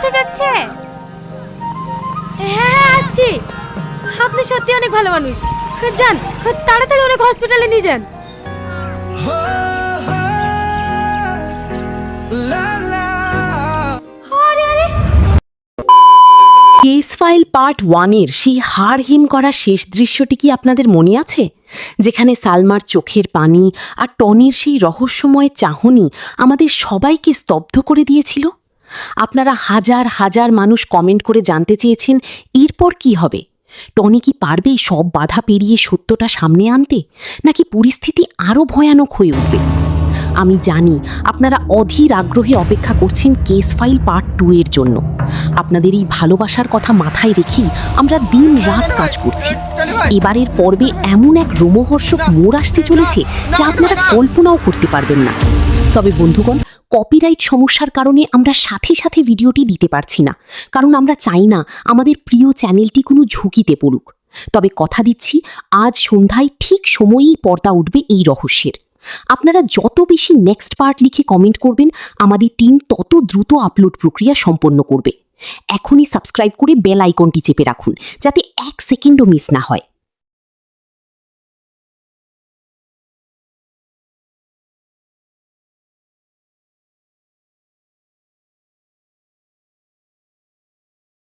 উঠে যাচ্ছে? হ্যাঁ আসছি। আপনি সত্যি অনেক ভালো মানুষ। যান তাড়াতাড়ি অনেক হসপিটালে নিয়ে যান। আরে আরে, কেস ফাইল পার্ট 1-এর সেই হাড় হিম করা শেষ দৃশ্যটি কি আপনাদের মনে আছে, যেখানে সালমার চোখের পানি আর টনির সেই রহস্যময় চাহনি আমাদের সবাইকে স্তব্ধ করে দিয়েছিল? আপনারা হাজার হাজার মানুষ কমেন্ট করে জানতে চেয়েছেন এরপর কি হবে। টনি কি পারবে সব বাধা পেরিয়ে সত্যটা সামনে আনতে, নাকি পরিস্থিতি আরও ভয়ানক হয়ে উঠবে? আমি জানি আপনারা অধীর আগ্রহে অপেক্ষা করছেন কেস ফাইল পার্ট 2 এর জন্য। আপনাদের এই ভালোবাসার কথা মাথায় রেখেই আমরা দিন রাত কাজ করছি। এবারের পর্বে এমন এক রোমহর্ষক মোড় আসতে চলেছে যা আপনারা কল্পনাও করতে পারবেন না। তবে বন্ধুগণ, কপিরাইট সমস্যার কারণে আমরা সাথে সাথে ভিডিওটি দিতে পারছি না, কারণ আমরা চাই না আমাদের প্রিয় চ্যানেলটি কোনো ঝুঁকিতে পড়ুক। তবে কথা দিচ্ছি, আজ সন্ধ্যায় ঠিক সময়েই পর্দা উঠবে এই রহস্যের। আপনারা যত বেশি নেক্সট পার্ট লিখে কমেন্ট করবেন, আমাদের টিম তত দ্রুত আপলোড প্রক্রিয়া সম্পন্ন করবে। এখনই সাবস্ক্রাইব করে বেল আইকনটি চেপে রাখুন, যাতে 1 সেকেন্ডও মিস না হয়।